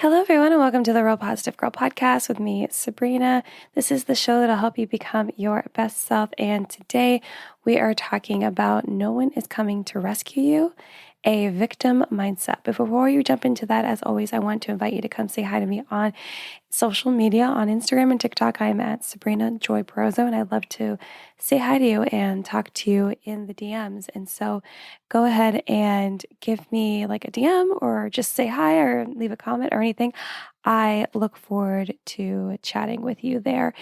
Hello, everyone, and welcome to the Real Positive Girl podcast with me, Sabrina. This is the show that'll help you become your best self. And today we are talking about no one is coming to rescue you, a victim mindset. But before you jump into that, as always, I want to invite you to come say hi to me on social media, on Instagram and TikTok. I am at Sabrina Joy Barroso, and I'd love to say hi to you and talk to you in the DMs. And so go ahead and give me like a DM or just say hi or leave a comment or anything. I look forward to chatting with you there.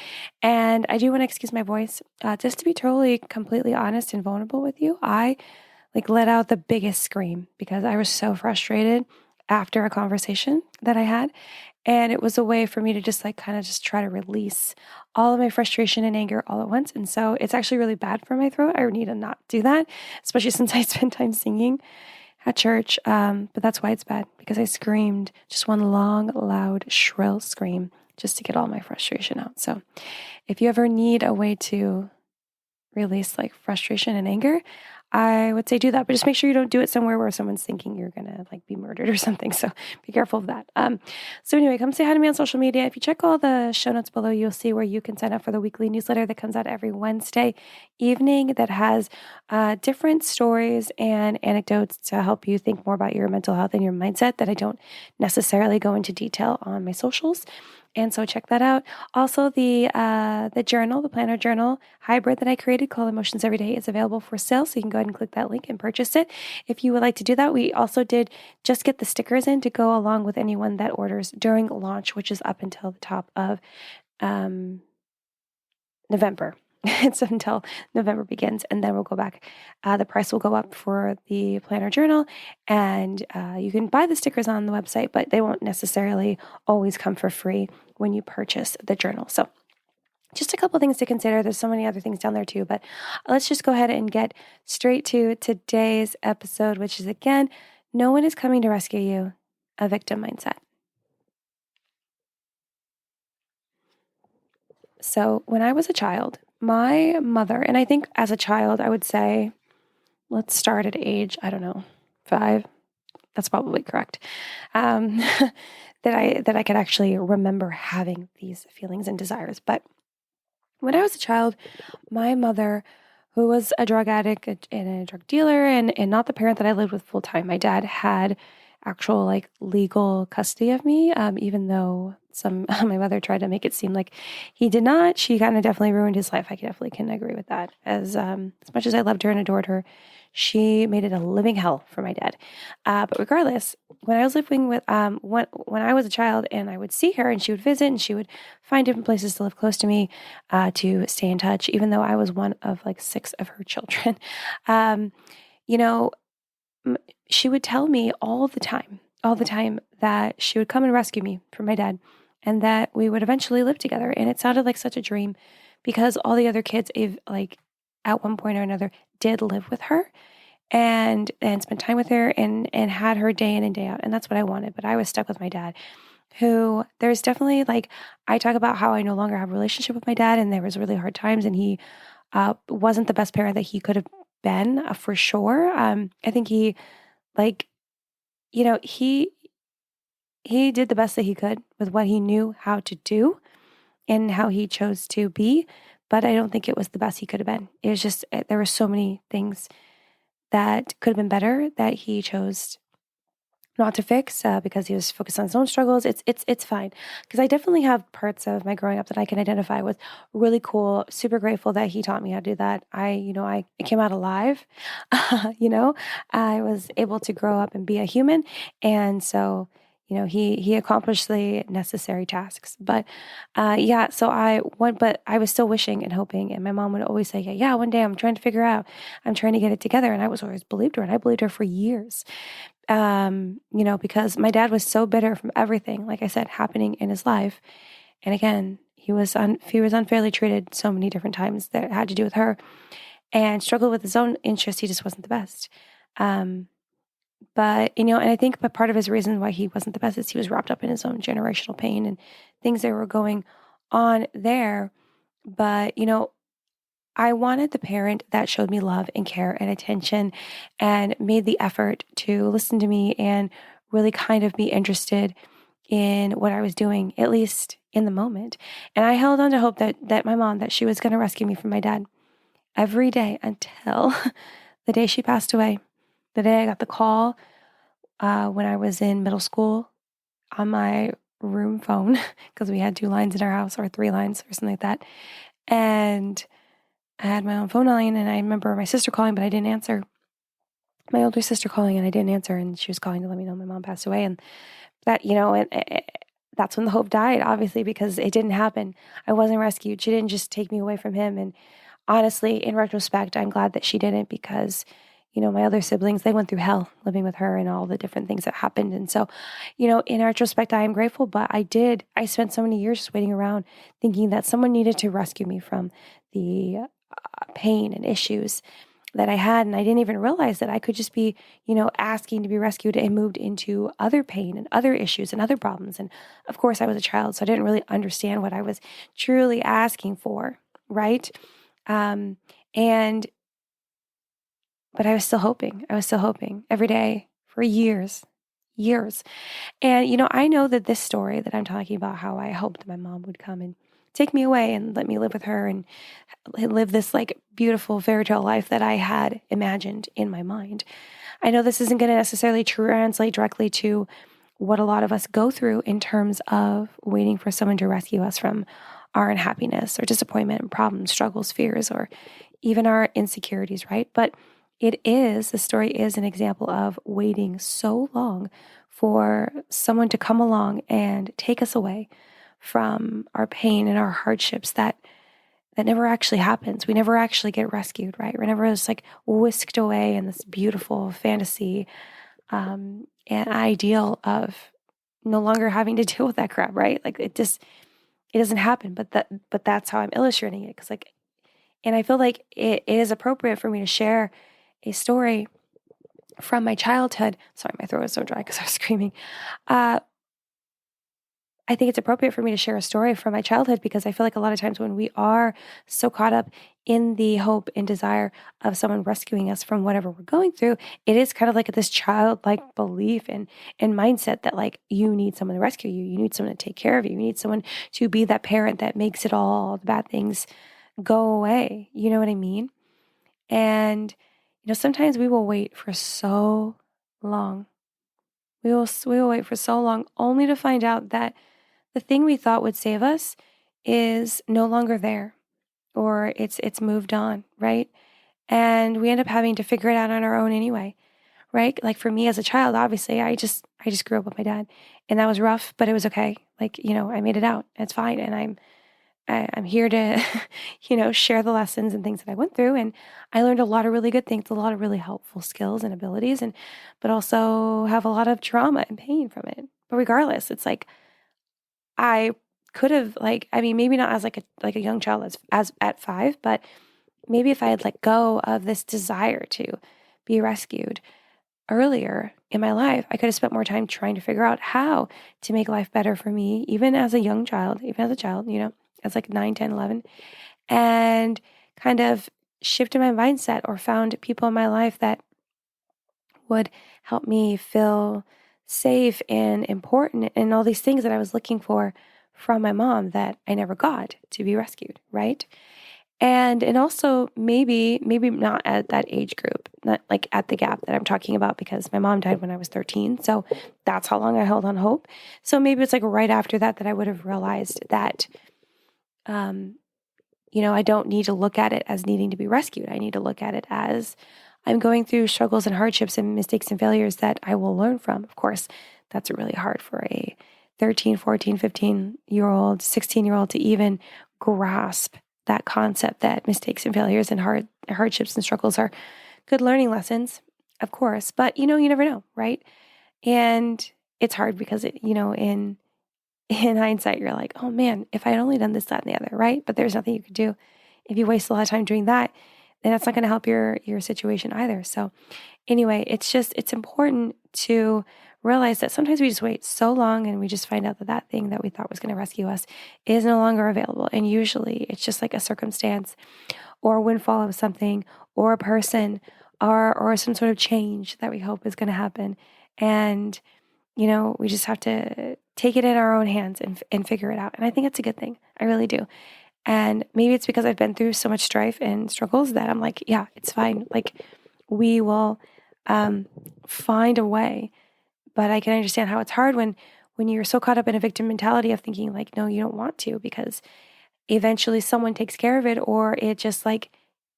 And I do want to excuse my voice, just to be totally, completely honest and vulnerable with you. I let out the biggest scream because I was so frustrated after a conversation that I had. And it was a way for me to just kind of just try to release all of my frustration and anger all at once. And so it's actually really bad for my throat. I need to not do that, especially since I spend time singing at church. But that's why it's bad, because I screamed just one long, loud, shrill scream just to get all my frustration out. So if you ever need a way to release frustration and anger, I would say do that, but just make sure you don't do it somewhere where someone's thinking you're going to be murdered or something. So be careful of that. So anyway, come say hi to me on social media. If you check all the show notes below, you'll see where you can sign up for the weekly newsletter that comes out every Wednesday evening that has different stories and anecdotes to help you think more about your mental health and your mindset that I don't necessarily go into detail on my socials. And so check that out. Also, the journal, the planner journal hybrid that I created called Emotions Every Day is available for sale. So you can go ahead and click that link and purchase it if you would like to do that. We also did just get the stickers in to go along with anyone that orders during launch, which is up until the top of November. It's until November begins, and then we'll go back. The price will go up for the planner journal, and you can buy the stickers on the website, but they won't necessarily always come for free when you purchase the journal. So just a couple things to consider. There's so many other things down there too, but let's just go ahead and get straight to today's episode, which is, again, no one is coming to rescue you, a victim mindset. So when I was a child, my mother, and I think as a child, I would say, let's start at age, 5. That's probably correct. That I could actually remember having these feelings and desires. But when I was a child, my mother, who was a drug addict and a drug dealer, and not the parent that I lived with full time, my dad had actual legal custody of me, even though my mother tried to make it seem like he did not. She kind of definitely ruined his life. I definitely can agree with that. As much as I loved her and adored her, she made it a living hell for my dad. But regardless, when I was living with when I was a child, and I would see her, and she would visit, and she would find different places to live close to me, to stay in touch, even though I was one of 6 of her children. She would tell me all the time that she would come and rescue me from my dad, and that we would eventually live together. And it sounded like such a dream, because all the other kids, at one point or another, did live with her and spent time with her and had her day in and day out. And that's what I wanted. But I was stuck with my dad, who there's definitely I talk about how I no longer have a relationship with my dad, and there was really hard times, and he wasn't the best parent that he could have been, for sure. I think he he did the best that he could with what he knew how to do and how he chose to be, but I don't think it was the best he could have been. It was just, there were so many things that could have been better that he chose not to fix, because he was focused on his own struggles. It's fine, because I definitely have parts of my growing up that I can identify with. Really cool, super grateful that he taught me how to do that. I came out alive. I was able to grow up and be a human, and so he accomplished the necessary tasks. But so but I was still wishing and hoping, and my mom would always say, yeah, one day I'm trying to get it together, and I was always believed her, and I believed her for years. Because my dad was so bitter from everything, like I said, happening in his life. And again, he was unfairly treated so many different times that had to do with her, and struggled with his own interests. He just wasn't the best. But, and I think part of his reason why he wasn't the best is he was wrapped up in his own generational pain and things that were going on there. But, I wanted the parent that showed me love and care and attention and made the effort to listen to me and really kind of be interested in what I was doing, at least in the moment. And I held on to hope that my mom, that she was going to rescue me from my dad every day until the day she passed away, the day I got the call when I was in middle school on my room phone, because we had 2 lines in our house, or 3 lines or something like that. And I had my own phone line, and I remember my sister calling, but I didn't answer. My older sister calling, and I didn't answer, and she was calling to let me know my mom passed away. And that, that's when the hope died, obviously, because it didn't happen. I wasn't rescued. She didn't just take me away from him. And honestly, in retrospect, I'm glad that she didn't, because, my other siblings, they went through hell living with her and all the different things that happened. And so, in retrospect, I am grateful, but I spent so many years just waiting around thinking that someone needed to rescue me from the pain and issues that I had. And I didn't even realize that I could just be, asking to be rescued, and moved into other pain and other issues and other problems. And of course, I was a child, so I didn't really understand what I was truly asking for, right? But I was still hoping. I was still hoping every day for years. And, I know that this story that I'm talking about, how I hoped my mom would come and take me away and let me live with her and live this like beautiful fairy tale life that I had imagined in my mind. I know this isn't going to necessarily translate directly to what a lot of us go through in terms of waiting for someone to rescue us from our unhappiness or disappointment, problems, struggles, fears, or even our insecurities, right? But the story is an example of waiting so long for someone to come along and take us away from our pain and our hardships that never actually happens. We never actually get rescued, right? We're never just like whisked away in this beautiful fantasy and ideal of no longer having to deal with that crap, right? Like it doesn't happen. But that's how I'm illustrating it. And I feel like it is appropriate for me to share a story from my childhood. Sorry, my throat is so dry because I was screaming. I think it's appropriate for me to share a story from my childhood, because I feel like a lot of times when we are so caught up in the hope and desire of someone rescuing us from whatever we're going through, it is kind of like this childlike belief and mindset that like you need someone to rescue you. You need someone to take care of you. You need someone to be that parent that makes it all the bad things go away. You know what I mean? And, sometimes we will wait for so long. We will wait for so long only to find out that the thing we thought would save us is no longer there, or it's moved on, right? And we end up having to figure it out on our own anyway, right? Like for me as a child, obviously, I just grew up with my dad, and that was rough, but it was okay. Like, I made it out. It's fine, and I'm here to, share the lessons and things that I went through. And I learned a lot of really good things, a lot of really helpful skills and abilities, but also have a lot of trauma and pain from it. But regardless, it's like, I could have maybe not as like a young child as at 5, but maybe if I had let go of this desire to be rescued earlier in my life, I could have spent more time trying to figure out how to make life better for me, even as a young child, even as a child, as like 9, 10, 11, and kind of shifted my mindset or found people in my life that would help me feel safe and important and all these things that I was looking for from my mom that I never got to be rescued, right? And also maybe not at that age group, not like at the gap that I'm talking about, because my mom died when I was 13. So that's how long I held on hope. So maybe it's like right after that I would have realized that, I don't need to look at it as needing to be rescued. I need to look at it as I'm going through struggles and hardships and mistakes and failures that I will learn from. Of course, that's really hard for a 13, 14, 15-year-old, 16-year-old to even grasp that concept that mistakes and failures and hardships and struggles are good learning lessons, of course. But, you never know, right? And it's hard because, in hindsight, you're like, oh man, if I had only done this, that, and the other, right? But there's nothing you could do. If you waste a lot of time doing that, then that's not going to help your situation either. So anyway, it's important to realize that sometimes we just wait so long and we just find out that thing that we thought was going to rescue us is no longer available. And usually it's just like a circumstance or a windfall of something or a person or some sort of change that we hope is going to happen. And, we just have to take it in our own hands and figure it out. And I think it's a good thing. I really do. And maybe it's because I've been through so much strife and struggles that I'm like, yeah, it's fine. Like we will find a way. But I can understand how it's hard when you're so caught up in a victim mentality of thinking like, no, you don't want to, because eventually someone takes care of it, or it just like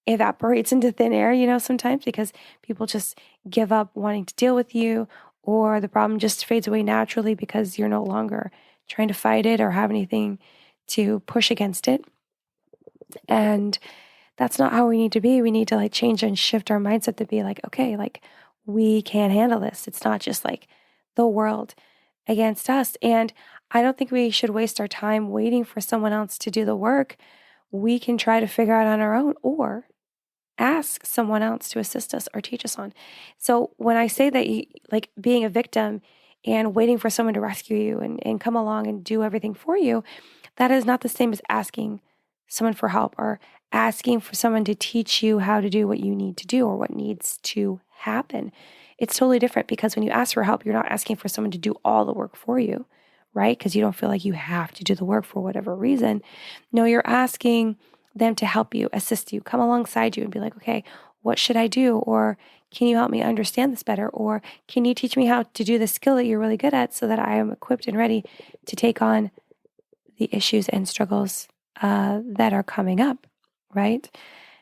evaporates into thin air, sometimes because people just give up wanting to deal with you, or the problem just fades away naturally because you're no longer trying to fight it or have anything to push against it. And that's not how we need to be. We need to like change and shift our mindset to be like, okay, like we can handle this. It's not just like the world against us. And I don't think we should waste our time waiting for someone else to do the work. We can try to figure out on our own, or ask someone else to assist us or teach us on. So when I say that you like being a victim and waiting for someone to rescue you and come along and do everything for you, that is not the same as asking someone for help or asking for someone to teach you how to do what you need to do or what needs to happen. It's totally different, because when you ask for help, you're not asking for someone to do all the work for you, right? Because you don't feel like you have to do the work for whatever reason. No, you're asking them to help you, assist you, come alongside you and be like, okay, what should I do? Or can you help me understand this better? Or can you teach me how to do the skill that you're really good at so that I am equipped and ready to take on the issues and struggles that are coming up, right?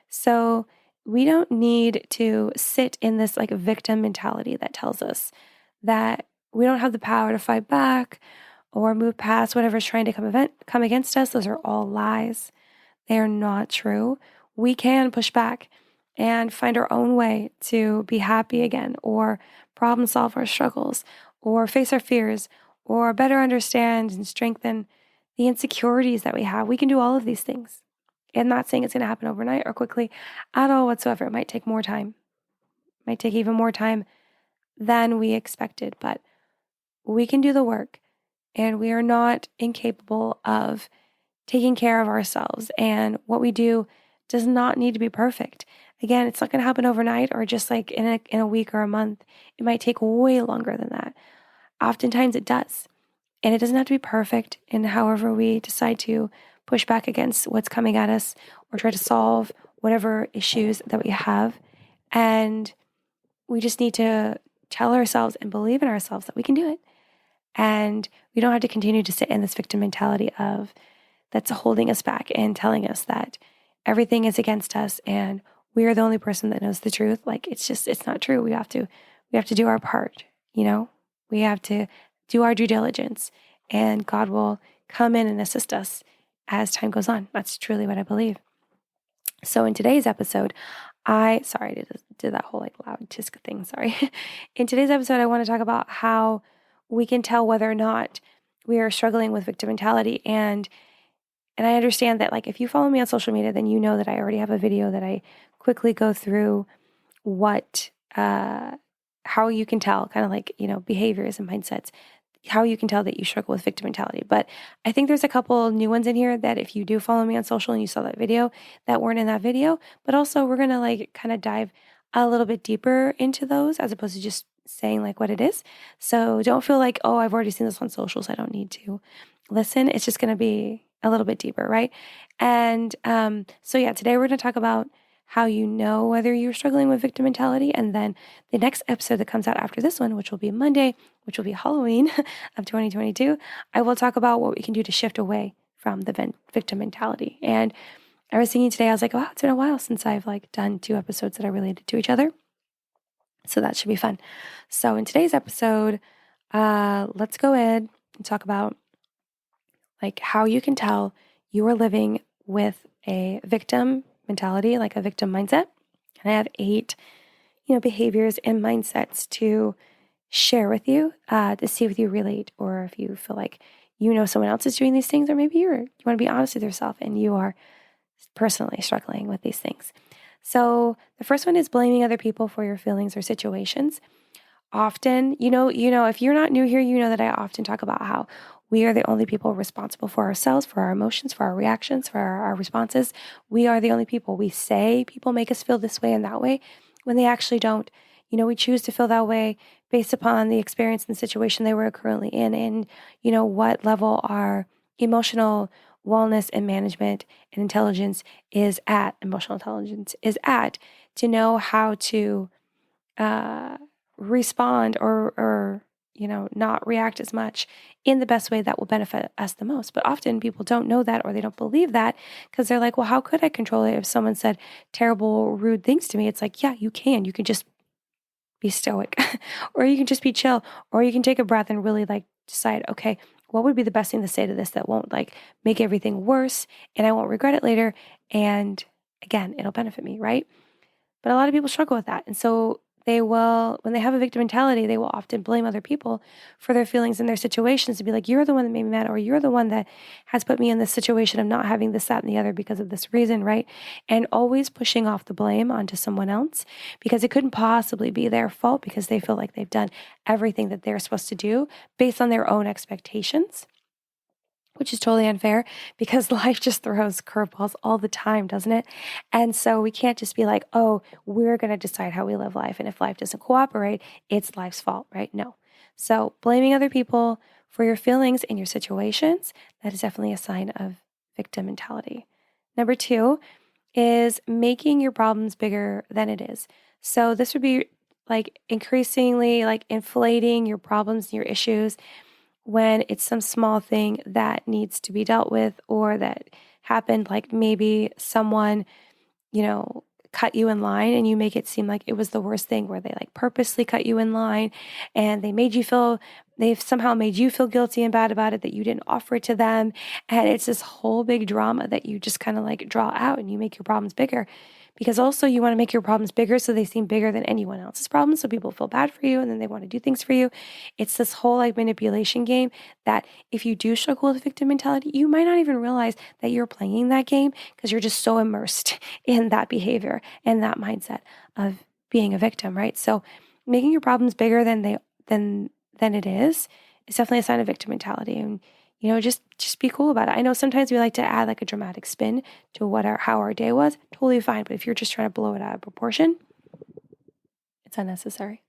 So we don't need to sit in this like victim mentality that tells us that we don't have the power to fight back or move past whatever's trying to come against us. Those are all lies. They are not true. We can push back and find our own way to be happy again, or problem solve our struggles, or face our fears, or better understand and strengthen the insecurities that we have. We can do all of these things. I'm not saying it's going to happen overnight or quickly at all whatsoever. It might take more time. It might take even more time than we expected, but we can do the work, and we are not incapable of taking care of ourselves. And what we do does not need to be perfect. Again, it's not going to happen overnight or just like in a week or a month. It might take way longer than that. Oftentimes it does. And it doesn't have to be perfect in however we decide to push back against what's coming at us or try to solve whatever issues that we have. And we just need to tell ourselves and believe in ourselves that we can do it. And we don't have to continue to sit in this victim mentality of that's holding us back and telling us that everything is against us and we are the only person that knows the truth. Like it's not true. We have to do our part, we have to do our due diligence, and God will come in and assist us as time goes on. That's truly what I believe. So in today's episode, I did that whole like loud tisk thing. Sorry. In today's episode, I want to talk about how we can tell whether or not we are struggling with victim mentality. And I understand that like if you follow me on social media, then you know that I already have a video that I quickly go through how you can tell kind of like, behaviors and mindsets, how you can tell that you struggle with victim mentality. But I think there's a couple new ones in here that if you do follow me on social and you saw that video that weren't in that video, but also we're going to like kind of dive a little bit deeper into those as opposed to just saying like what it is. So don't feel like, oh, I've already seen this on social, so I don't need to listen. It's just going to be a little bit deeper, right? And so yeah, today we're going to talk about how you know whether you're struggling with victim mentality. And then the next episode that comes out after this one, which will be Monday, which will be Halloween of 2022, I will talk about what we can do to shift away from the victim mentality. And I was thinking today, I was like, wow, it's been a while since I've like done 2 episodes that are related to each other. So that should be fun. So in today's episode, let's go ahead and talk about like how you can tell you are living with a victim mentality, like a victim mindset. And I have 8, behaviors and mindsets to share with you to see if you relate or if you feel like someone else is doing these things, or maybe you want to be honest with yourself and you are personally struggling with these things. So the first one is blaming other people for your feelings or situations. Often, if you're not new here, you know that I often talk about how we are the only people responsible for ourselves, for our emotions, for our reactions, for our responses. We are the only people. We say people make us feel this way and that way when they actually don't. we choose to feel that way based upon the experience and situation they were currently in, and, what level our emotional wellness and management and emotional intelligence is at, to know how to uh, respond or not react as much in the best way that will benefit us the most. But often people don't know that, or they don't believe that, because they're like, well, how could I control it if someone said terrible, rude things to me? It's like, yeah, you can. You can just be stoic, or you can just be chill, or you can take a breath and really like decide, okay, what would be the best thing to say to this that won't like make everything worse and I won't regret it later. And again, it'll benefit me, right? But a lot of people struggle with that. And so they will, when they have a victim mentality, they will often blame other people for their feelings and their situations, to be like, you're the one that made me mad, or you're the one that has put me in this situation of not having this, that, and the other because of this reason, right? And always pushing off the blame onto someone else, because it couldn't possibly be their fault, because they feel like they've done everything that they're supposed to do based on their own expectations, which is totally unfair, because life just throws curveballs all the time, doesn't it? And so we can't just be like, oh, we're going to decide how we live life. And if life doesn't cooperate, it's life's fault, right? No. So blaming other people for your feelings and your situations, that is definitely a sign of victim mentality. Number 2 is making your problems bigger than it is. So this would be like increasingly like inflating your problems and your issues when it's some small thing that needs to be dealt with, or that happened, like maybe someone, cut you in line, and you make it seem like it was the worst thing, where they like purposely cut you in line and they've somehow made you feel guilty and bad about it, that you didn't offer it to them. And it's this whole big drama that you just kind of like draw out, and you make your problems bigger, because also you want to make your problems bigger so they seem bigger than anyone else's problems, so people feel bad for you and then they want to do things for you. It's this whole like manipulation game that, if you do struggle with victim mentality, you might not even realize that you're playing that game, because you're just so immersed in that behavior and that mindset of being a victim, right? So making your problems bigger than it is definitely a sign of victim mentality. And just be cool about it. I know sometimes we like to add like a dramatic spin to how our day was. Totally fine. But if you're just trying to blow it out of proportion, it's unnecessary.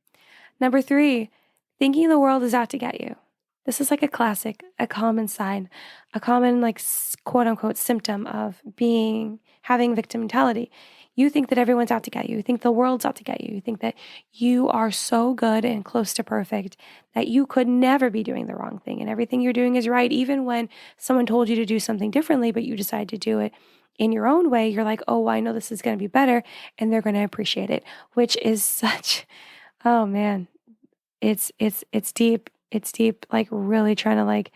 Number 3, thinking the world is out to get you. This is like a classic, a common sign, a common like quote unquote symptom of having victim mentality. You think that everyone's out to get you. You think the world's out to get you. You think that you are so good and close to perfect that you could never be doing the wrong thing, and everything you're doing is right. Even when someone told you to do something differently, but you decide to do it in your own way, you're like, oh, well, I know this is going to be better, and they're going to appreciate it, which is such, oh man, it's deep. It's deep, like really trying to like,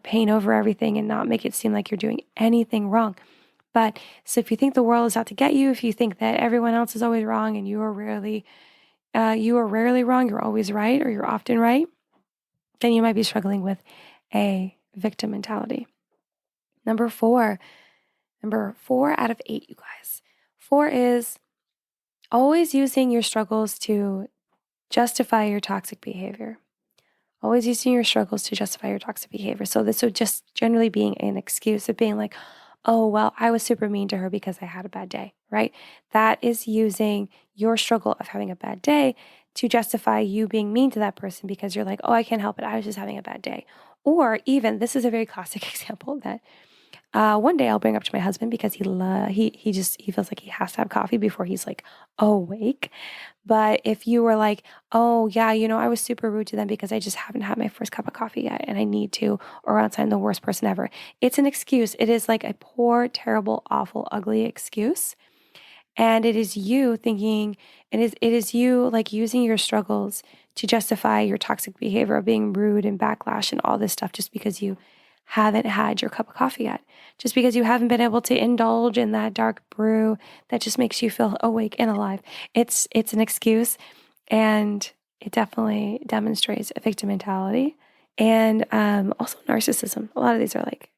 paint over everything and not make it seem like you're doing anything wrong. But so if you think the world is out to get you, if you think that everyone else is always wrong and you are rarely wrong, you're always right, or you're often right, then you might be struggling with a victim mentality. Number 4 out of 8, you guys. 4 is always using your struggles to justify your toxic behavior. Always using your struggles to justify your toxic behavior. So this would just generally being an excuse of being like, oh, well, I was super mean to her because I had a bad day, right? That is using your struggle of having a bad day to justify you being mean to that person, because you're like, oh, I can't help it, I was just having a bad day. Or even, this is a very classic example that one day I'll bring up to my husband, because he feels like he has to have coffee before he's like awake. But if you were like, oh yeah, I was super rude to them because I just haven't had my first cup of coffee yet and I need to, or else I'm the worst person ever. It's an excuse. It is like a poor, terrible, awful, ugly excuse. And it is you thinking, it is you like using your struggles to justify your toxic behavior of being rude and backlash and all this stuff, just because you haven't had your cup of coffee yet, just because you haven't been able to indulge in that dark brew that just makes you feel awake and alive. It's an excuse, and it definitely demonstrates a victim mentality and also narcissism. A lot of these are like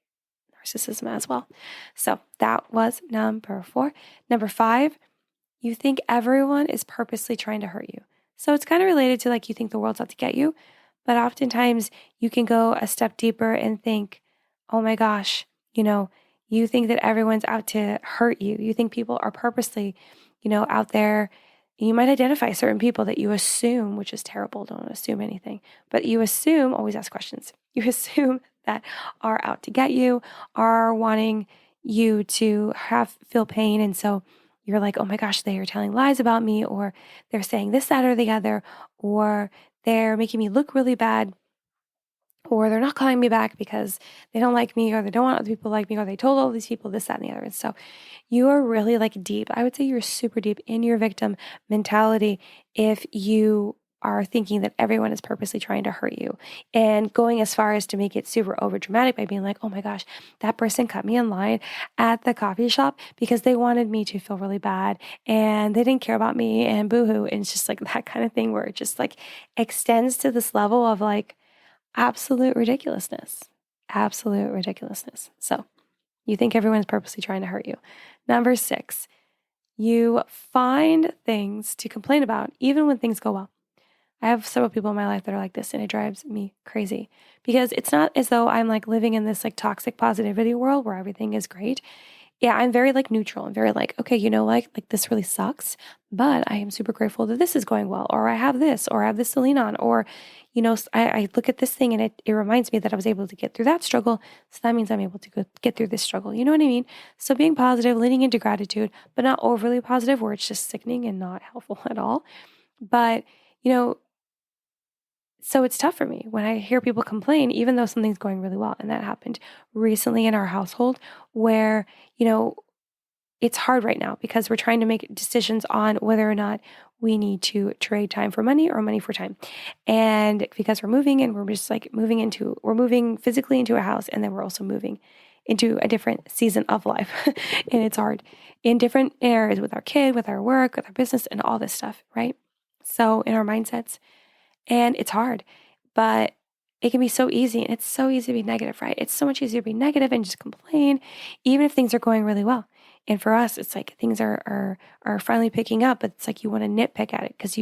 narcissism as well. So that was number 4. Number 5, you think everyone is purposely trying to hurt you. So it's kind of related to like you think the world's out to get you, but oftentimes you can go a step deeper and think, oh my gosh, you think that everyone's out to hurt you. You think people are purposely, out there You might identify certain people that you assume, which is terrible, don't assume anything, but you assume, always ask questions. You assume that are out to get you, are wanting you to feel pain. And so you're like, oh my gosh, they are telling lies about me, or they're saying this, that, or the other, or they're making me look really bad, or they're not calling me back because they don't like me, or they don't want other people to like me, or they told all these people this, that, and the other. And so you are really like deep. I would say you're super deep in your victim mentality if you are thinking that everyone is purposely trying to hurt you, and going as far as to make it super over dramatic by being like, oh my gosh, that person cut me in line at the coffee shop because they wanted me to feel really bad and they didn't care about me and boohoo. And it's just like that kind of thing where it just like extends to this level of like absolute ridiculousness. Absolute ridiculousness. So you think everyone's purposely trying to hurt you. Number 6, you find things to complain about even when things go well. I have several people in my life that are like this, and it drives me crazy because it's not as though I'm like living in this like toxic positivity world where everything is great. Yeah, I'm very like neutral. I'm very like, okay, like this really sucks, but I am super grateful that this is going well, or I have this, or I have this to lean on, or, I look at this thing and it reminds me that I was able to get through that struggle. So that means I'm able to get through this struggle. You know what I mean? So being positive, leaning into gratitude, but not overly positive where it's just sickening and not helpful at all. But, so it's tough for me when I hear people complain, even though something's going really well. And that happened recently in our household where, it's hard right now because we're trying to make decisions on whether or not we need to trade time for money or money for time. And because we're moving and we're just like we're moving physically into a house, and then we're also moving into a different season of life. And it's hard in different areas with our kid, with our work, with our business, and all this stuff, right? So in our mindsets, and it's hard, but it can be so easy. And it's so easy to be negative, right? It's so much easier to be negative and just complain, even if things are going really well. And for us, it's like things are finally picking up, but it's like you want to nitpick at it because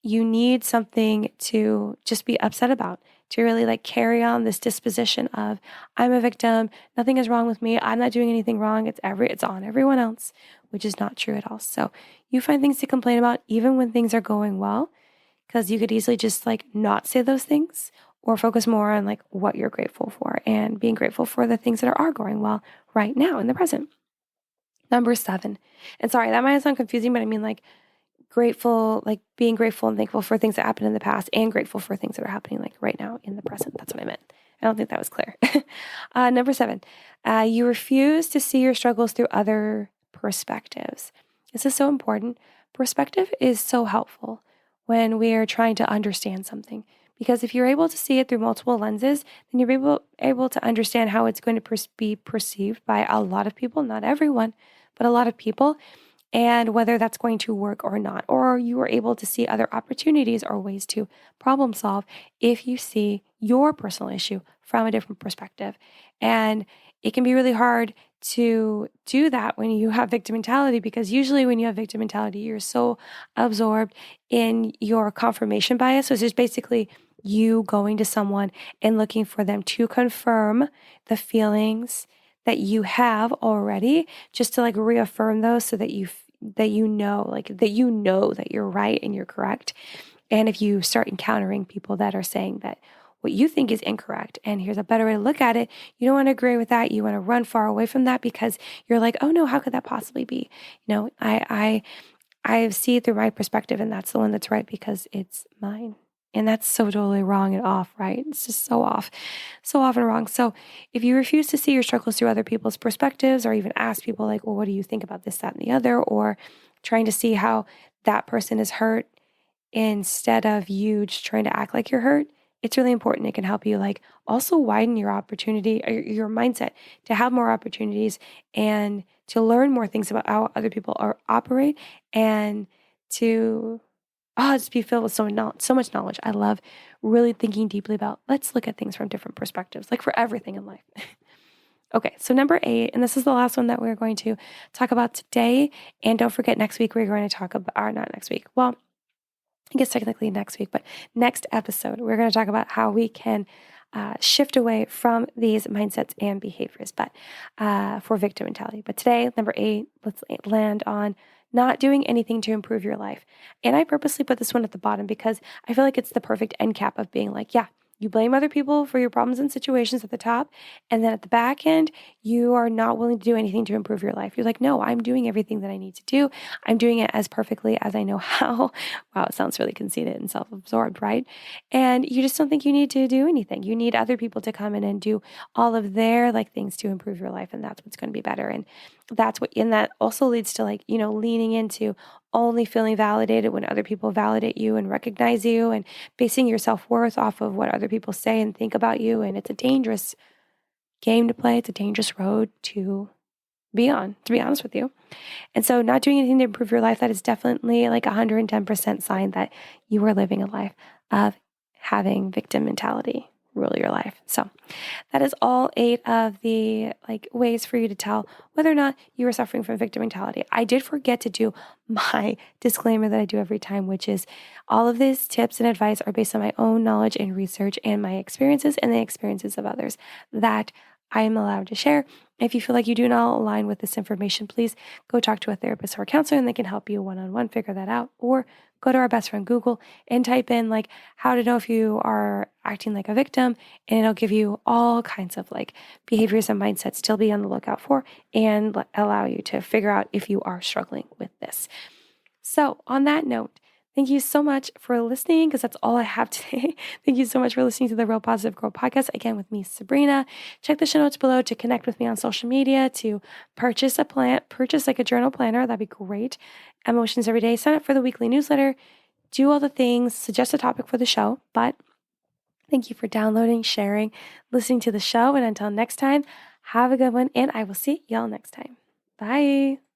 you need something to just be upset about, to really like carry on this disposition of I'm a victim, nothing is wrong with me, I'm not doing anything wrong, it's on everyone else, which is not true at all. So you find things to complain about even when things are going well, because you could easily just like not say those things or focus more on like what you're grateful for and being grateful for the things that are going well right now in the present. Number 7, and sorry, that might sound confusing, but I mean like grateful, like being grateful and thankful for things that happened in the past and grateful for things that are happening like right now in the present. That's what I meant. I don't think that was clear. Number 7, you refuse to see your struggles through other perspectives. This is so important. Perspective is so helpful when we are trying to understand something. Because if you're able to see it through multiple lenses, then you're able to understand how it's going to be perceived by a lot of people, not everyone, but a lot of people, and whether that's going to work or not. Or you are able to see other opportunities or ways to problem solve if you see your personal issue from a different perspective. And it can be really hard to do that when you have victim mentality, because usually when you have victim mentality, you're so absorbed in your confirmation bias. So it's just basically you going to someone and looking for them to confirm the feelings that you have already, just to like reaffirm those so that you know that you're right and you're correct. And if you start encountering people that are saying that what you think is incorrect, and here's a better way to look at it, you don't want to agree with that. You want to run far away from that because you're like, oh no, how could that possibly be? I see it through my perspective, and that's the one that's right because it's mine. And that's so totally wrong and off, right? It's just so off, so often wrong. So if you refuse to see your struggles through other people's perspectives, or even ask people like, well, what do you think about this, that, and the other, or trying to see how that person is hurt instead of you just trying to act like you're hurt, it's really important. It can help you like also widen your opportunity, or your mindset to have more opportunities and to learn more things about how other people operate, and to just be filled with so much knowledge. I love really thinking deeply about, let's look at things from different perspectives, like for everything in life. Okay, so number 8, and this is the last one that we're going to talk about today. And don't forget, next week we're going to talk about, or not next week, well, I guess technically next week, but next episode, we're going to talk about how we can shift away from these mindsets and behaviors, but for victim mentality. But today, number 8, let's land on not doing anything to improve your life. And I purposely put this one at the bottom because I feel like it's the perfect end cap of being like, yeah, you blame other people for your problems and situations at the top. And then at the back end, you are not willing to do anything to improve your life. You're like, no, I'm doing everything that I need to do. I'm doing it as perfectly as I know how. Wow, it sounds really conceited and self-absorbed, right? And you just don't think you need to do anything. You need other people to come in and do all of their like things to improve your life. And that's what's going to be better. And that also leads to like, leaning into only feeling validated when other people validate you and recognize you and basing your self-worth off of what other people say and think about you. And it's a dangerous game to play. It's a dangerous road to be on, to be honest with you. And so not doing anything to improve your life, that is definitely like 110% sign that you are living a life of having victim mentality rule your life. So that is all 8 of the like ways for you to tell whether or not you are suffering from victim mentality. I did forget to do my disclaimer that I do every time, which is all of these tips and advice are based on my own knowledge and research and my experiences and the experiences of others that I am allowed to share. If you feel like you do not align with this information, please go talk to a therapist or a counselor and they can help you one-on-one figure that out. Or go to our best friend Google and type in like how to know if you are acting like a victim, and it'll give you all kinds of like behaviors and mindsets to be on the lookout for and allow you to figure out if you are struggling with this. So on that note, thank you so much for listening, because that's all I have today. Thank you so much for listening to the Real Positive Girl podcast, again with me, Sabrina. Check the show notes below to connect with me on social media, to purchase like a journal planner. That'd be great. Emotions Every Day. Sign up for the weekly newsletter. Do all the things. Suggest a topic for the show. But thank you for downloading, sharing, listening to the show. And until next time, have a good one. And I will see y'all next time. Bye.